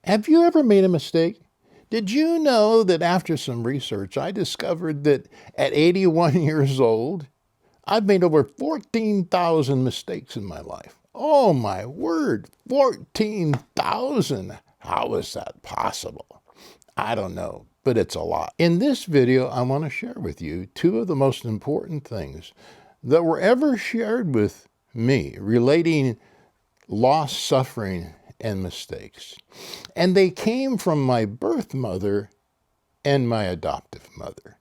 Have you ever made a mistake? Did you know that after some research, I discovered that at 81 years old, I've made over 14,000 mistakes in my life. Oh my word, 14,000. How is that possible? I don't know, but it's a lot. In this video, I want to share with you two of the most important things that were ever shared with me relating loss, suffering, and mistakes. And they came from my birth mother and my adoptive mother.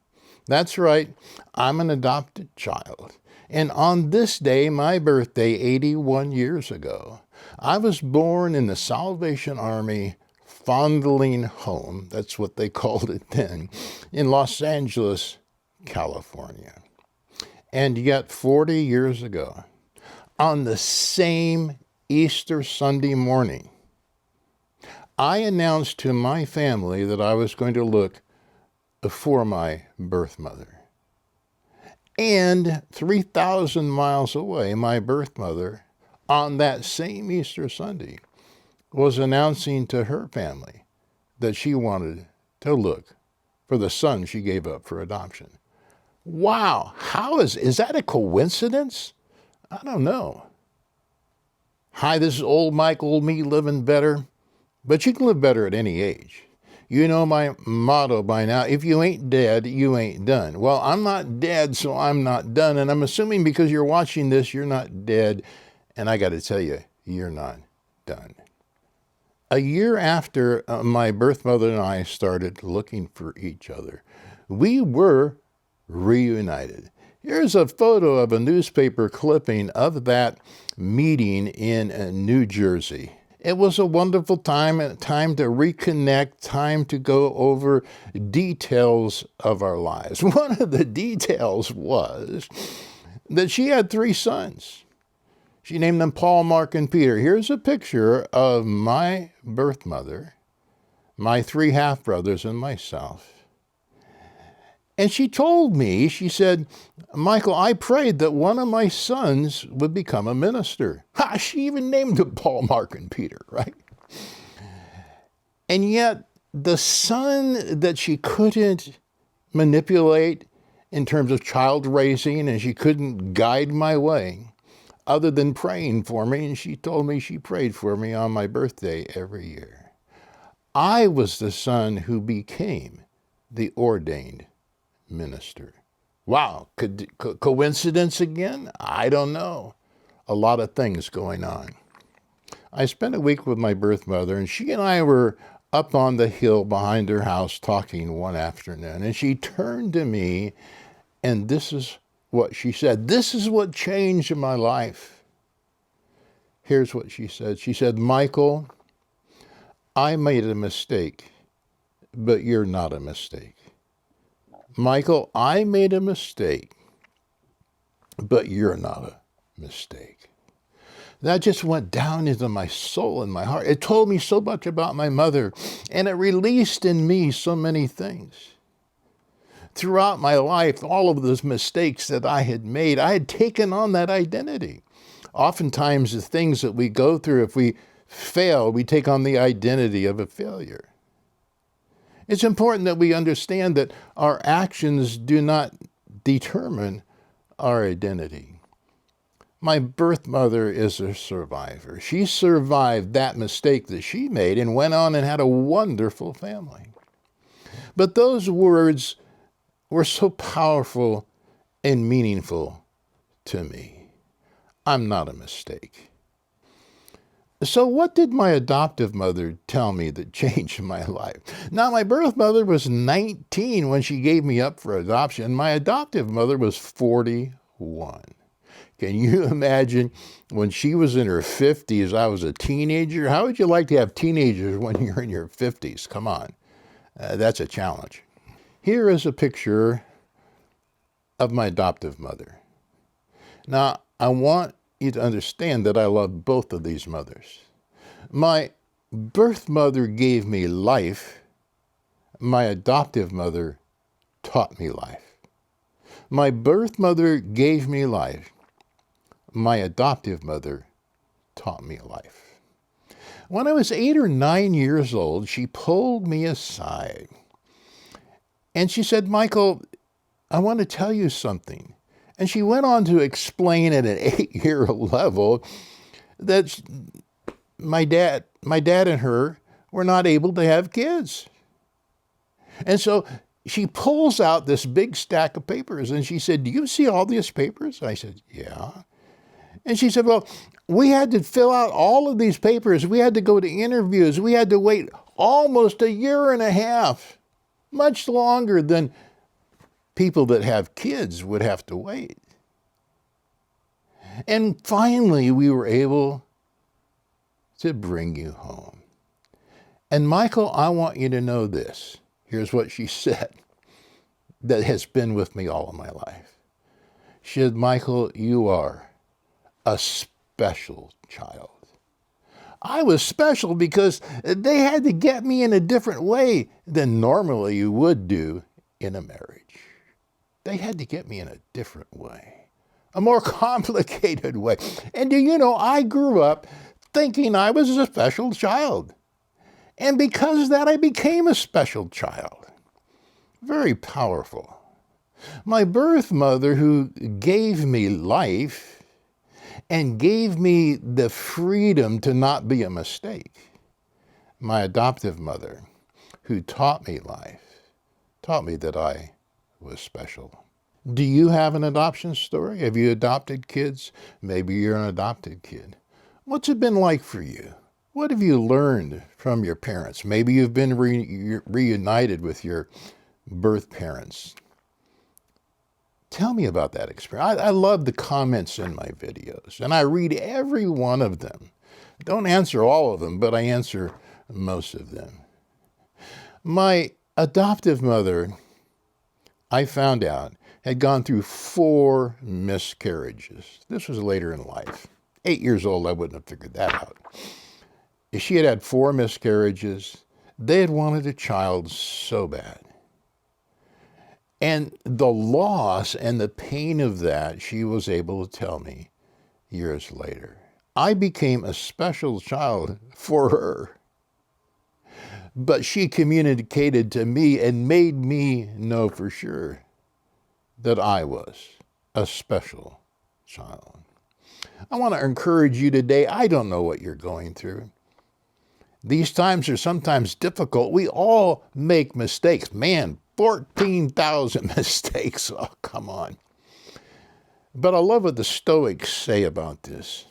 That's right, I'm an adopted child. And on this day, my birthday, 81 years ago, I was born in the Salvation Army fondling home, that's what they called it then, in Los Angeles, California. And yet 40 years ago, on the same Easter Sunday morning, I announced to my family that I was going to look for my birth mother. And 3,000 miles away, my birth mother, on that same Easter Sunday, was announcing to her family that she wanted to look for the son she gave up for adoption. Wow, is that a coincidence? I don't know. Hi, this is old Mike, old me, living better. But you can live better at any age. You know my motto by now, if you ain't dead, you ain't done. Well, I'm not dead, so I'm not done. And I'm assuming because you're watching this, you're not dead. And I got to tell you, you're not done. A year after my birth mother and I started looking for each other, we were reunited. Here's a photo of a newspaper clipping of that meeting in New Jersey. It was a wonderful time to reconnect, time to go over details of our lives. One of the details was that she had 3 sons. She named them Paul, Mark, and Peter. Here's a picture of my birth mother, my 3 half-brothers, and myself. And she told me, she said, Michael, I prayed that one of my sons would become a minister. Ha, she even named them Paul, Mark, and Peter, right? And yet, the son that she couldn't manipulate in terms of child raising, and she couldn't guide my way, other than praying for me, and she told me she prayed for me on my birthday every year. I was the son who became the ordained minister. Wow, coincidence again? I don't know. A lot of things going on. I spent a week with my birth mother, and she and I were up on the hill behind her house talking one afternoon, and she turned to me, and this is what she said. This is what changed my life. Here's what she said. She said, Michael, I made a mistake, but you're not a mistake. Michael, I made a mistake, but you're not a mistake. That just went down into my soul and my heart. It told me so much about my mother, and it released in me so many things. Throughout my life, all of those mistakes that I had made, I had taken on that identity. Oftentimes, the things that we go through, if we fail, we take on the identity of a failure. It's important that we understand that our actions do not determine our identity. My birth mother is a survivor. She survived that mistake that she made and went on and had a wonderful family. But those words were so powerful and meaningful to me. I'm not a mistake. So what did my adoptive mother tell me that changed my life? Now, my birth mother was 19 when she gave me up for adoption. My adoptive mother was 41. Can you imagine when she was in her 50s, I was a teenager? How would you like to have teenagers when you're in your 50s? Come on. That's a challenge. Here is a picture of my adoptive mother. Now, I want you to understand that I love both of these mothers. My birth mother gave me life. My adoptive mother taught me life. My birth mother gave me life. My adoptive mother taught me life. When I was 8 or 9 years old, she pulled me aside and she said, Michael, I want to tell you something. And she went on to explain at an 8-year level that my dad and her were not able to have kids. And so she pulls out this big stack of papers and she said, do you see all these papers? I said, yeah. And she said, well, we had to fill out all of these papers. We had to go to interviews. We had to wait almost 1.5 years, much longer than people that have kids would have to wait. And finally, we were able to bring you home. And Michael, I want you to know this. Here's what she said that has been with me all of my life. She said, Michael, you are a special child. I was special because they had to get me in a different way than normally you would do in a marriage. They had to get me in a different way, a more complicated way. And do you know, I grew up thinking I was a special child. And because of that, I became a special child. Very powerful. My birth mother, who gave me life and gave me the freedom to not be a mistake. My adoptive mother, who taught me life, taught me that I was special. Do you have an adoption story? Have you adopted kids? Maybe you're an adopted kid. What's it been like for you? What have you learned from your parents? Maybe you've been reunited with your birth parents. Tell me about that experience. I love the comments in my videos, and I read every one of them. Don't answer all of them, but I answer most of them. My adoptive mother, I found out, had gone through 4 miscarriages. This was later in life. 8 years old, I wouldn't have figured that out. She had had 4 miscarriages. They had wanted a child so bad. And the loss and the pain of that, she was able to tell me years later. I became a special child for her. But she communicated to me and made me know for sure that I was a special child. I want to encourage you today. I don't know what you're going through. These times are sometimes difficult. We all make mistakes. Man, 14,000 mistakes. Oh, come on. But I love what the Stoics say about this.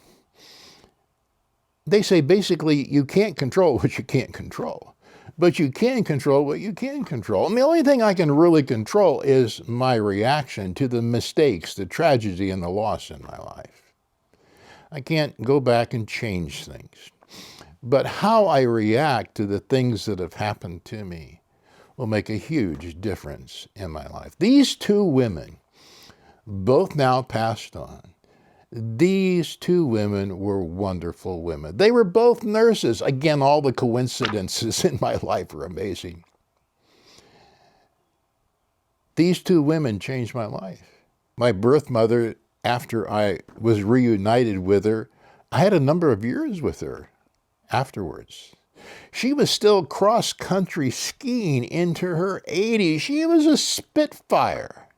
They say basically you can't control what you can't control, but you can control what you can control. And the only thing I can really control is my reaction to the mistakes, the tragedy, and the loss in my life. I can't go back and change things. But how I react to the things that have happened to me will make a huge difference in my life. These 2 women, both now passed on. These 2 women were wonderful women. They were both nurses. Again, all the coincidences in my life are amazing. These 2 women changed my life. My birth mother, after I was reunited with her, I had a number of years with her afterwards. She was still cross-country skiing into her 80s. She was a spitfire.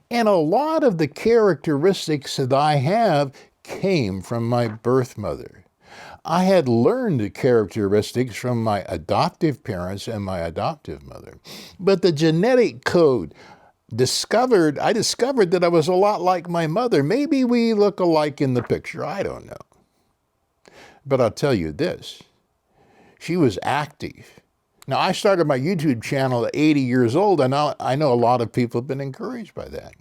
And a lot of the characteristics that I have came from my birth mother. I had learned the characteristics from my adoptive parents and my adoptive mother. But the genetic code I discovered that I was a lot like my mother. Maybe we look alike in the picture. I don't know. But I'll tell you this. She was active. Now, I started my YouTube channel at 80 years old, and I know a lot of people have been encouraged by that.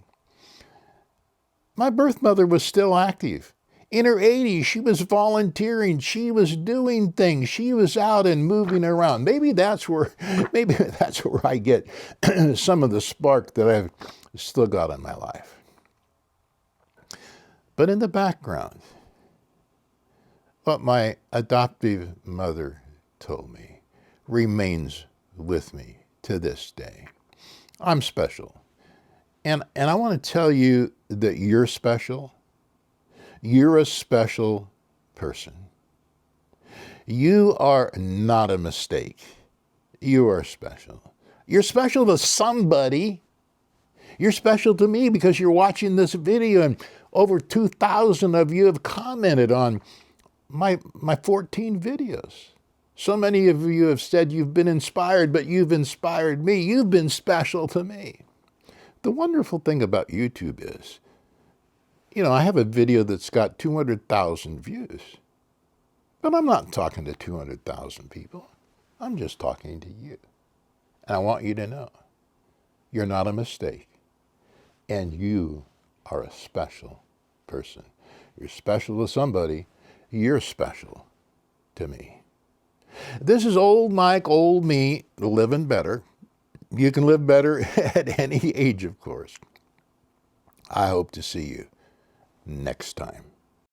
My birth mother was still active. In her 80s, she was volunteering. She was doing things. She was out and moving around. Maybe that's where I get some of the spark that I've still got in my life. But in the background, what my adoptive mother told me remains with me to this day. I'm special. And I want to tell you that you're special. You're a special person. You are not a mistake. You are special. You're special to somebody. You're special to me because you're watching this video, and over 2,000 of you have commented on my 14 videos. So many of you have said you've been inspired, but you've inspired me. You've been special to me. The wonderful thing about YouTube is, I have a video that's got 200,000 views, but I'm not talking to 200,000 people. I'm just talking to you. And I want you to know, you're not a mistake. And you are a special person. You're special to somebody. You're special to me. This is old Mike, old me, living better. You can live better at any age, of course. I hope to see you next time.